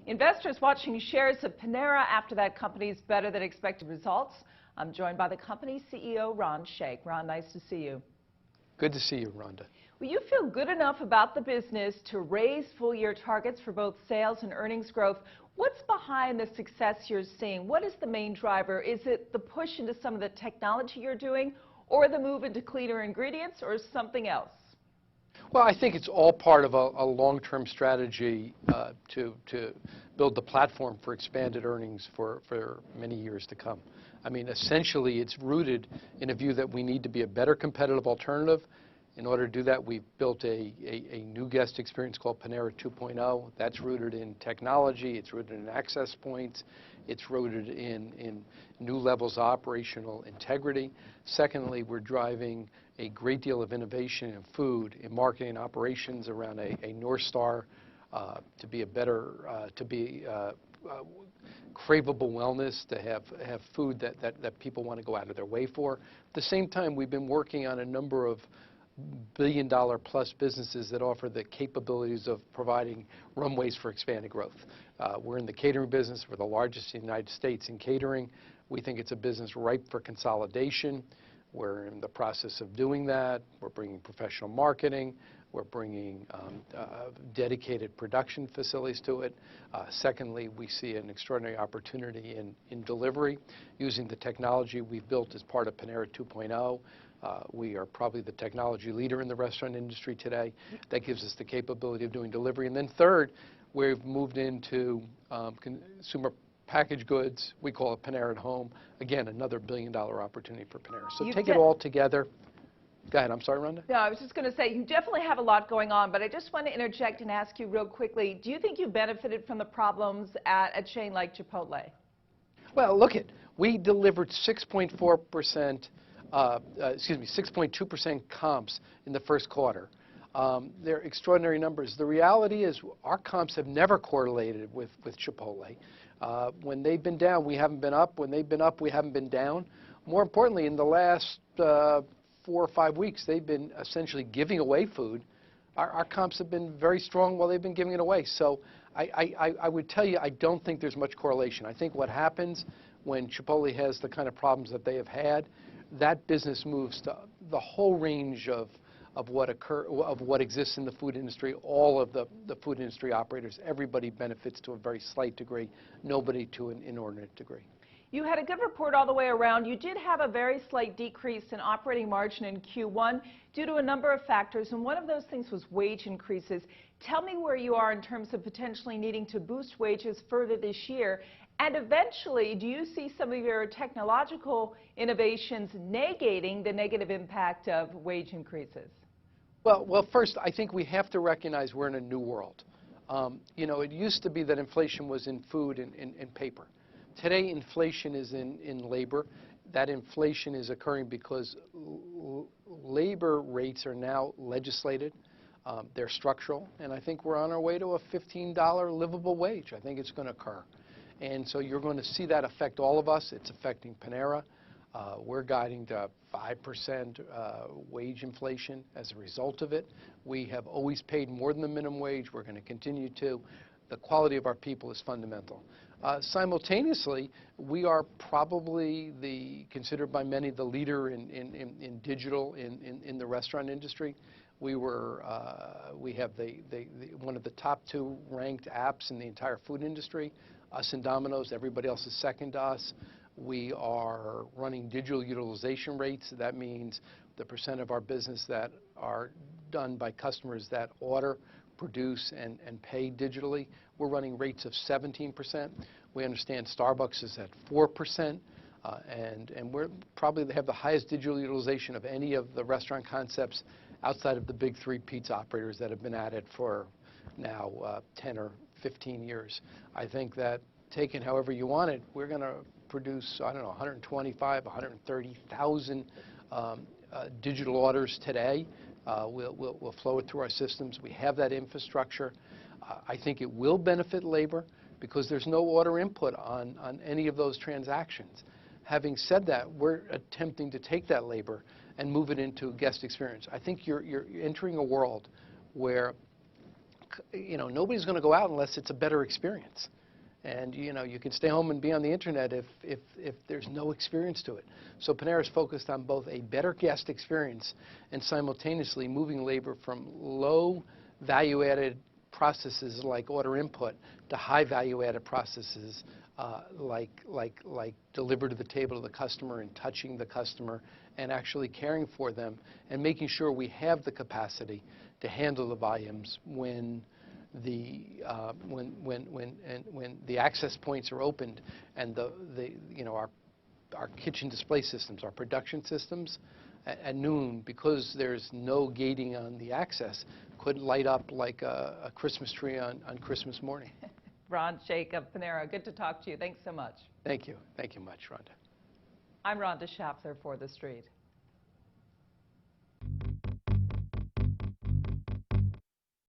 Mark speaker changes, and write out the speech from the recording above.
Speaker 1: Investors watching shares of Panera after that company's better than expected results. I'm joined by the company's CEO, Ron Shaich. Ron, nice to see you.
Speaker 2: Good to see you, Rhonda.
Speaker 1: Well, you feel good enough about the business to raise full-year targets for both sales and earnings growth. What's behind the success you're seeing? What is the main driver? Is it the push into some of the technology you're doing, or the move into cleaner ingredients, or something else?
Speaker 2: Well, I think it's all part of a long-term strategy to build the platform for expanded earnings for many years to come. I mean, essentially, it's rooted in a view that we need to be a better competitive alternative. In order to do that, we've built a new guest experience called Panera 2.0. That's rooted in technology. It's rooted in access points. It's rooted in new levels of operational integrity. Secondly, we're driving a great deal of innovation in food, in marketing and operations around a North Star to be a better, craveable wellness, to have food that people want to go out of their way for. At the same time, we've been working on a number of billion-dollar-plus businesses that offer the capabilities of providing runways for expanded growth. We're in the catering business. We're the largest in the United States in catering. We think it's a business ripe for consolidation. We're in the process of doing that. We're bringing professional marketing. We're bringing dedicated production facilities to it. Secondly, we see an extraordinary opportunity in delivery using the technology we've built as part of Panera 2.0. We are probably the technology leader in the restaurant industry today. That gives us the capability of doing delivery. And then third, we've moved into consumer packaged goods. We call it Panera at Home. Again, another billion-dollar opportunity for Panera. So take it all together. Go ahead. I'm sorry, Rhonda.
Speaker 1: No, I was just going to say, you definitely have a lot going on, but I just want to interject and ask you real quickly, do you think you benefited from the problems at a chain like Chipotle?
Speaker 2: Well, look it. We delivered 6.2% comps in the first quarter. They're extraordinary numbers. The reality is our comps have never correlated with Chipotle. When they've been down, we haven't been up. When they've been up, we haven't been down. More importantly, in the last 4 or 5 weeks, they've been essentially giving away food. Our comps have been very strong while they've been giving it away. So I would tell you, I don't think there's much correlation. I think what happens when Chipotle has the kind of problems that they have had, that business moves to the whole range of what exists in the food industry. All of the food industry operators, everybody benefits to a very slight degree, nobody to an inordinate degree.
Speaker 1: You had a good report all the way around. You did have a very slight decrease in operating margin in Q1 due to a number of factors, and one of those things was wage increases. Tell me where you are in terms of potentially needing to boost wages further this year. And eventually, do you see some of your technological innovations negating the negative impact of wage increases?
Speaker 2: Well, first, I think we have to recognize we're in a new world. You know, it used to be that inflation was in food and paper. Today, inflation is in labor. That inflation is occurring because labor rates are now legislated. They're structural. And I think we're on our way to a $15 livable wage. I think it's going to occur. And so you're going to see that affect all of us. It's affecting Panera. We're guiding to 5% wage inflation as a result of it. We have always paid more than the minimum wage. We're going to continue to. The quality of our people is fundamental. Simultaneously, we are probably considered by many the leader in digital in the restaurant industry. We have one of the top 2 ranked apps in the entire food industry. Us and Domino's, everybody else is second to us. We are running digital utilization rates. That means the percent of our business that are done by customers that order, produce, and pay digitally. We're running rates of 17%. We understand Starbucks is at 4%. And we're probably have the highest digital utilization of any of the restaurant concepts outside of the big 3 pizza operators that have been at it for now 10 or 15 years. I think that taken however you want it, we're going to produce, I don't know, 125, 130,000 digital orders today. We'll flow it through our systems. We have that infrastructure. I think it will benefit labor because there's no order input on any of those transactions. Having said that, we're attempting to take that labor and move it into guest experience. I think you're entering a world where nobody's going to go out unless it's a better experience. And you can stay home and be on the internet if there's no experience to it. So Panera's focused on both a better guest experience and simultaneously moving labor from low value-added processes like order input to high value-added processes like deliver to the table of the customer and touching the customer and actually caring for them and making sure we have the capacity to handle the volumes when the access points are opened and our kitchen display systems, our production systems at noon, because there's no gating on the access, could light up like a Christmas tree on Christmas morning.
Speaker 1: Ron Shaich of Panera, good to talk to you. Thanks so much.
Speaker 2: Thank you. Thank you much, Rhonda.
Speaker 1: I'm Rhonda Schaffler for The Street.